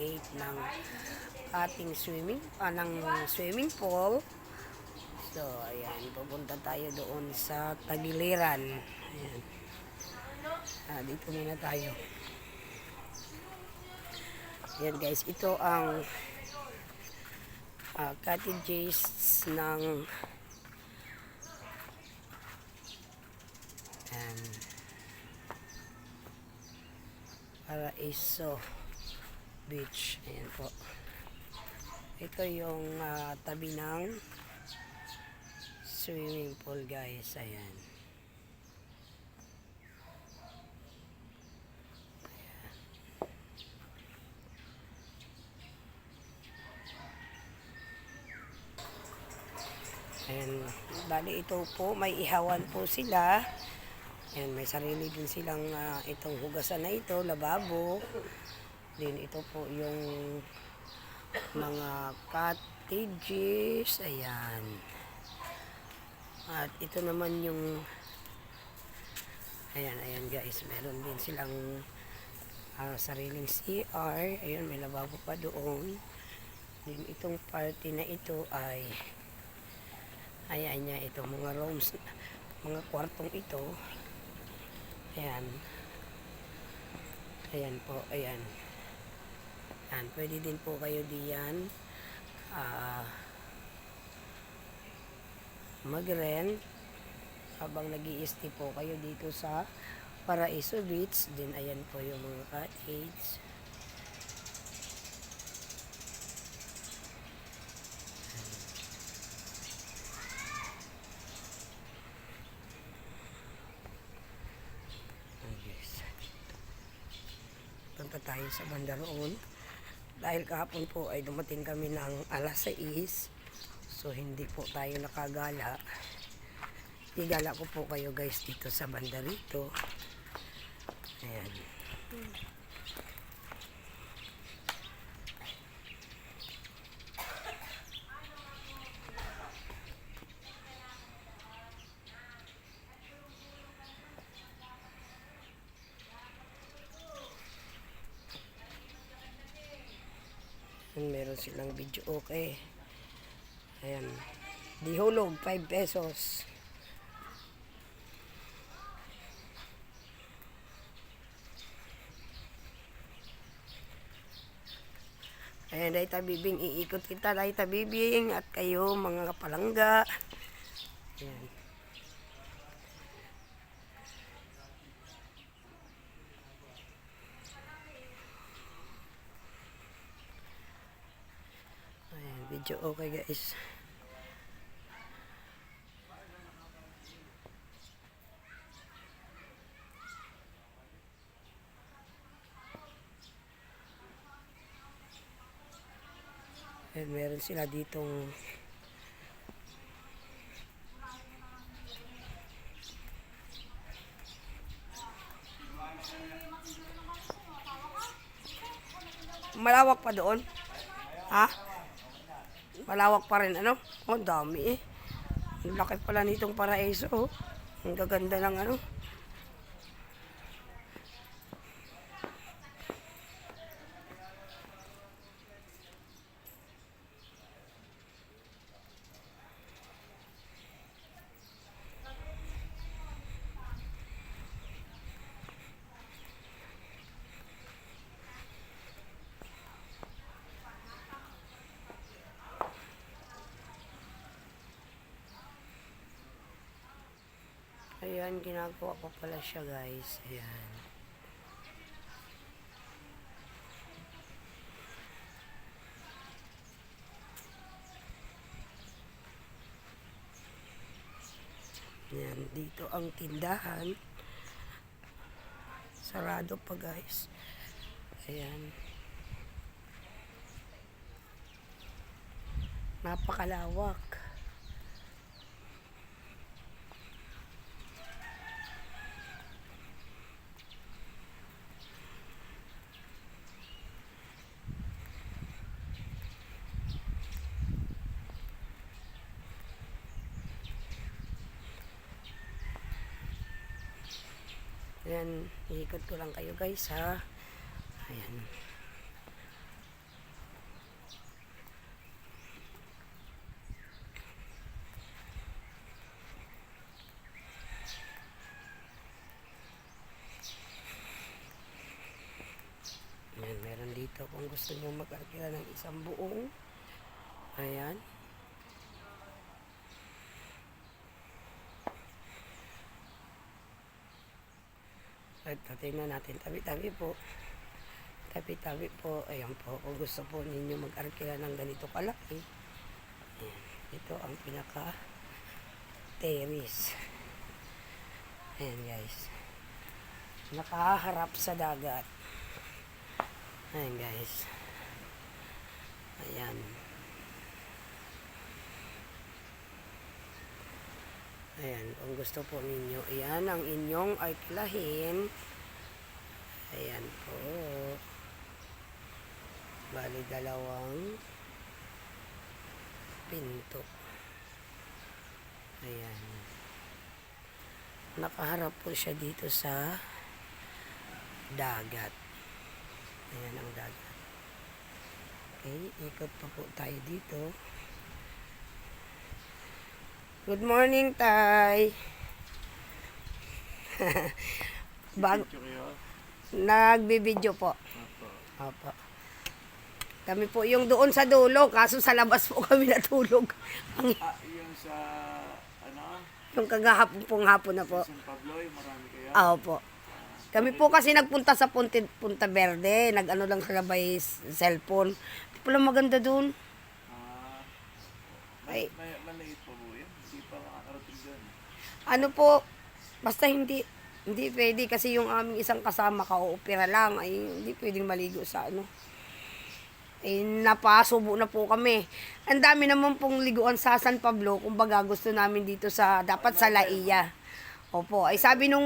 gate ng ating swimming pool. So, ayan, pupunta tayo doon sa tagiliran. Ayan. Dito muna tayo. Ayan guys, ito ang cottages ng Paraiso Beach. Ayan po. Ito yung tabi ng swimming pool guys. Ayan. Ayan. Bali ito po, may ihawan po sila. Ayan, may sarili din silang itong hugasan na ito, lababo. Din ito po yung mga cottages. Ayan. At ito naman yung ayan guys, meron din silang sariling CR. Ayan, may lababo pa doon. Din itong party na ito ay ayan niya, ito mga rooms, mga kwartong ito. Ayan. Ayan po, ayan. Ayan, pwede din po kayo diyan mag-rent habang nag-i-stay po kayo dito sa Paraiso Beach. Din ayan po yung mga cottage. Punta tayo sa banda roon. Dahil kahapon po ay dumating kami ng alas 6. So hindi po tayo nakagala. Igala ko po kayo guys dito sa banda rito. Ayan. Meron silang video okay. Ayan. Dihulog 5 pesos. Ayan, dahil tabibing iikot kita dahil tabibing at kayo mga kapalangga. Ayan. Video okay guys. And meron sila ditong malawak pa doon. Ha? Malawak pa rin, ano? Oh, dami eh. Ang laki pala nitong Paraiso, oh. Ang gaganda ng ano. Ayan, ginagawa ko pala siya guys. Ayan. Ayan, dito ang tindahan. Sarado pa guys. Ayan. Napakalawak. Ayan, iikot ko lang kayo guys ha. Ayan. gusto nyo mag-arkila ng isang buong, ayan. At tingnan natin, tabi-tabi po. Tabi-tabi po, ayan po. Kung gusto po ninyo mag-arkila ng ganito kalaki, ayan. Ito ang pinaka-terrace. Ayan guys. Nakaharap sa dagat. Ayan guys. Ayan. Ayan, kung gusto po ninyo, ayan ang inyong arkilahin. Ayan po. Bali, dalawang pinto. Ayan. Nakaharap po siya dito sa dagat. Ayan ang dagat. Okay, ikot pa po tayo dito. Good morning, Tay. Nagbibideo po. Opo. Kami po yung doon sa dulo, kaso sa labas po kami natulog. Yung sa, Yung kagahapon pong hapon na po. San Pablo, yung marami kayo? Opo. Kami po kasi nagpunta sa Punta Verde, nag-ano lang sa labay cellphone. Di pala maganda doon. Maliit pa po yun. Hindi pa makakarating doon. Ano po, basta hindi pwede kasi yung aming isang kasama ka-opera lang ay hindi pwedeng maligo sa ano. Eh, napasubo na po kami. Ang dami naman pong liguan sa San Pablo, kumbaga gusto namin dito dapat sa Laia. Opo, ay sabi nung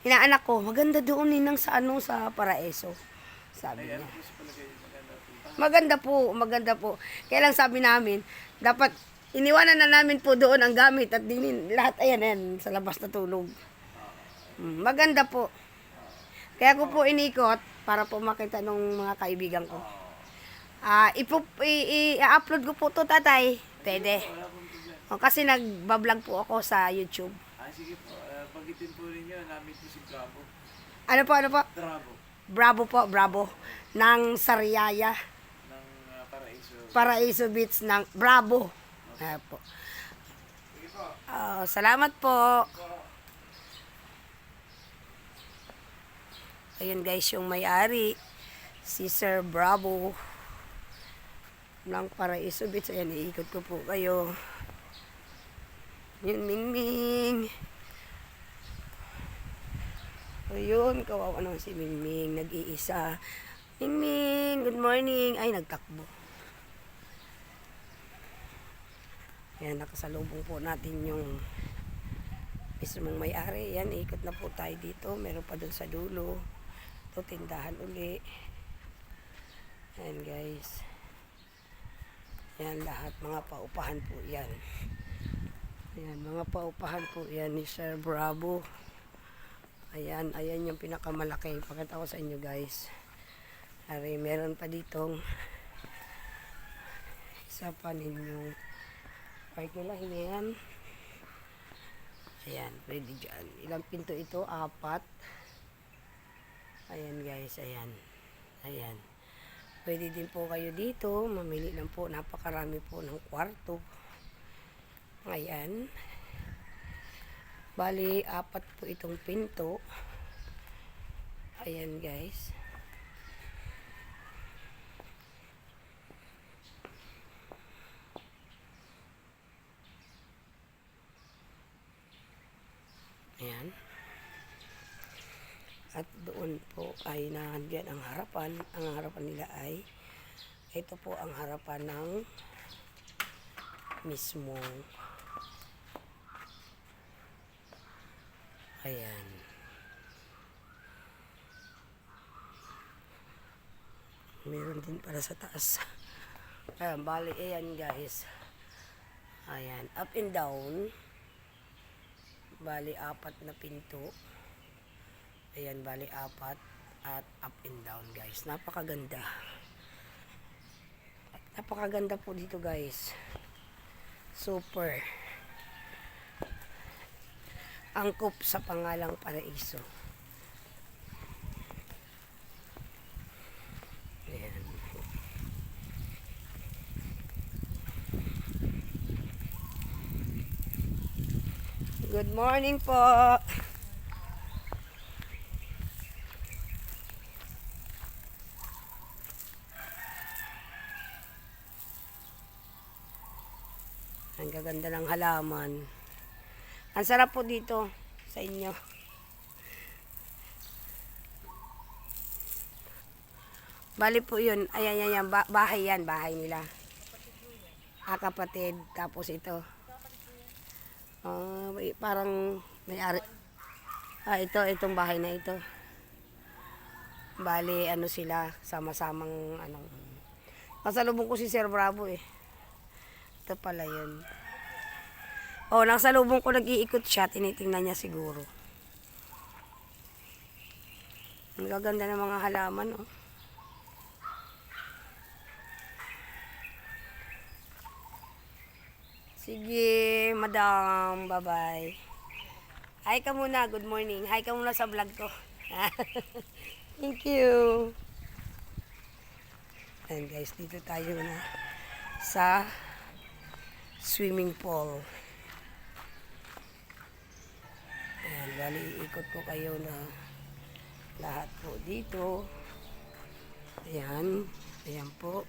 inaanak ko, maganda doon ninang sa Paraiso. Sabi niya. Maganda po. Kaya lang sabi namin, dapat iniwanan na namin po doon ang gamit at lahat ayan sa labas na tulog. Maganda po. Kaya ko po inikot para po makita ng mga kaibigan ko. I-upload ko po to, tatay. Pwede. Kasi nagbablog po ako sa YouTube. Sige po. Bagitin po ninyo, namin po si Bravo. Ano po? Bravo. Bravo. Ng Sariaya. Ng Paraiso. Paraiso Beach ng Bravo. Po. Sige po. Salamat po. Ayun guys, yung may-ari, si Sir Bravo ng Paraiso Beach. Ayan, iikot ko po kayo. Yun, Mingming. Ayun, kawawa naman si Mingming, nag-iisa. Mingming, good morning. Ay, nagtakbo. Ayan, nakasalubong po natin yung mismong may-ari. Ayan, ikot na po tayo dito. Meron pa dun sa dulo. Ito, tindahan uli. Ayan guys. Ayan lahat, mga paupahan po yan. Ayan, mga paupahan po yan ni Sir Bravo. Ayan yung pinakamalaki. Pakita ko sa inyo guys. Ari, meron pa ditong isa pa ninyong parkilahin yan. Ayan, pwede dyan. Ilang pinto ito? 4. Ayan guys, ayan. Pwede din po kayo dito. Mamili lang po. Napakarami po ng kwarto. Ayan. Bali, 4 po itong pinto. Ayan guys. Ayan. At doon po ay nandiyan ang harapan. Ang harapan nila ay ito po ang harapan ng mismong ayan. Meron din para sa taas. Ayan, bali, ayan guys. Ayan, up and down. Bali, 4 na pinto. Ayan, bali 4 at up and down guys. Napakaganda. Napakaganda po dito guys. Super. Angkop sa pangalang Paraiso. Good morning po. Ang gaganda ng halaman. Ang sarap po dito sa inyo. Bali po yun. Ayan. Bahay yan. Bahay nila. Kapatid. Tapos ito. Parang may-ari. Itong bahay na ito. Bali, ano sila, sama-samang, Nasalubong ko si Sir Bravo eh. Ito pala yun. Nasalubong ko, nag-iikot siya, tinitingnan niya siguro. Ang gaganda ng mga halaman, oh. Sige, madam. Bye-bye. Hi ka muna. Good morning. Hi ka muna sa vlog ko. Thank you. And guys, dito tayo na sa swimming pool. Ayan, bali, ikot ko kayo na lahat po dito. Ayan. Ayan po.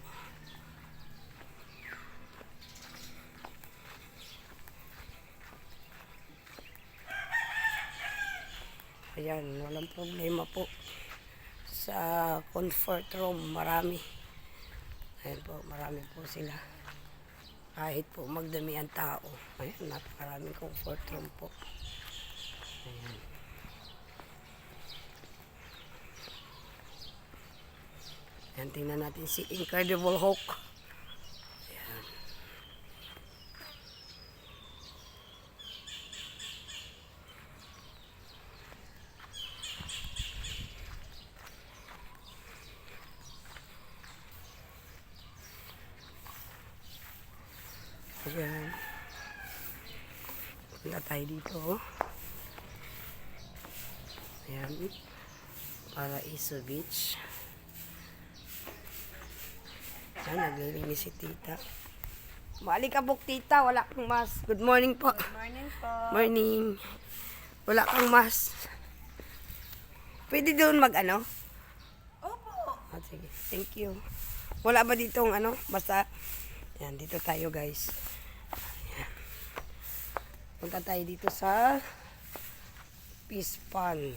Ayan, walang problema po. Sa comfort room, marami. Ayan po, marami po sila. Kahit po magdami ang tao. Ayan, napakaraming comfort room po. Ayan. Ayan, tingnan natin si Incredible Hulk. Ayan. Ayan. Punta tayo dito. Ayan. Paraiso Beach. Ayan, naglilinis si tita. Maalikabok tita, wala kang mask. Good morning po. Good morning po. Morning. Wala kang mask. Pwede doon mag-ano? Opo. Sige, thank you. Wala ba ditong basta, ayan, dito tayo guys. Ayan. Punta tayo dito sa Fish Pond.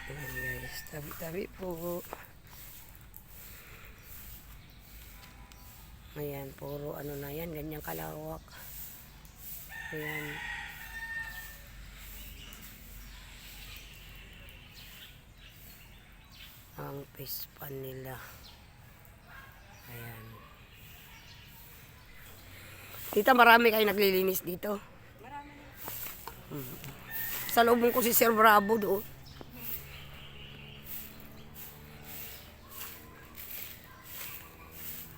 Ayan guys, tabi-tabi po. Ayan, puro na yan, ganyang kalawak. Ayan. Ang fish pond nila. Ayan. Tita, marami kayo naglilinis dito. Marami na. Salubong ko si Sir Bravo doon.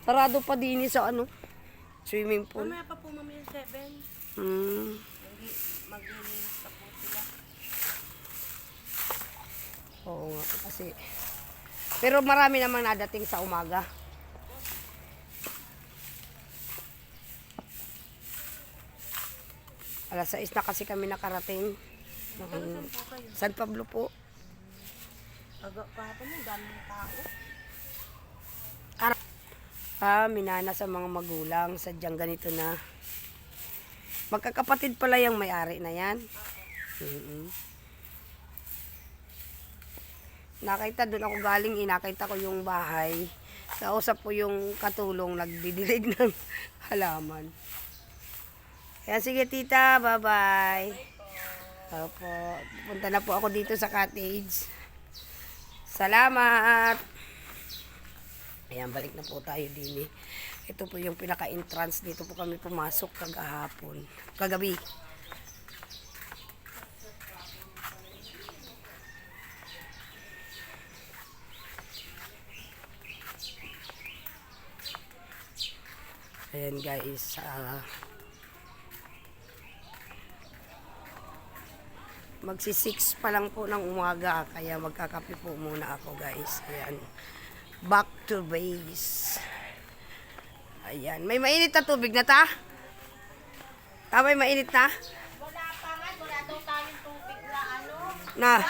Sarado pa din sa swimming pool. Mamaya pa po mamaya 7. Maglilinis pa po sila. Oo nga, kasi pero marami namang nadating sa umaga. Alas 6 na kasi kami nakarating. Saan po kayo? San Pablo po. Kahapon yung daming tao. Minana sa mga magulang. Sadyang ganito na. Magkakapatid pala yung may-ari na yan. Nakita doon ako galing, inakita ko yung bahay. Kausap ko yung katulong nagdidilig ng halaman. Kaya sige tita, bye-bye. Opo, punta na po ako dito sa cottage. Salamat! Ayan, balik na po tayo din eh. Ito po yung pinaka-entrance. Dito po kami pumasok kagabi. Ayan guys, magsi-6 pa lang po ng umaga, kaya magkakape po muna ako guys. Ayan, back to base. Ayan, may mainit na tubig na ta? May mainit na? Na.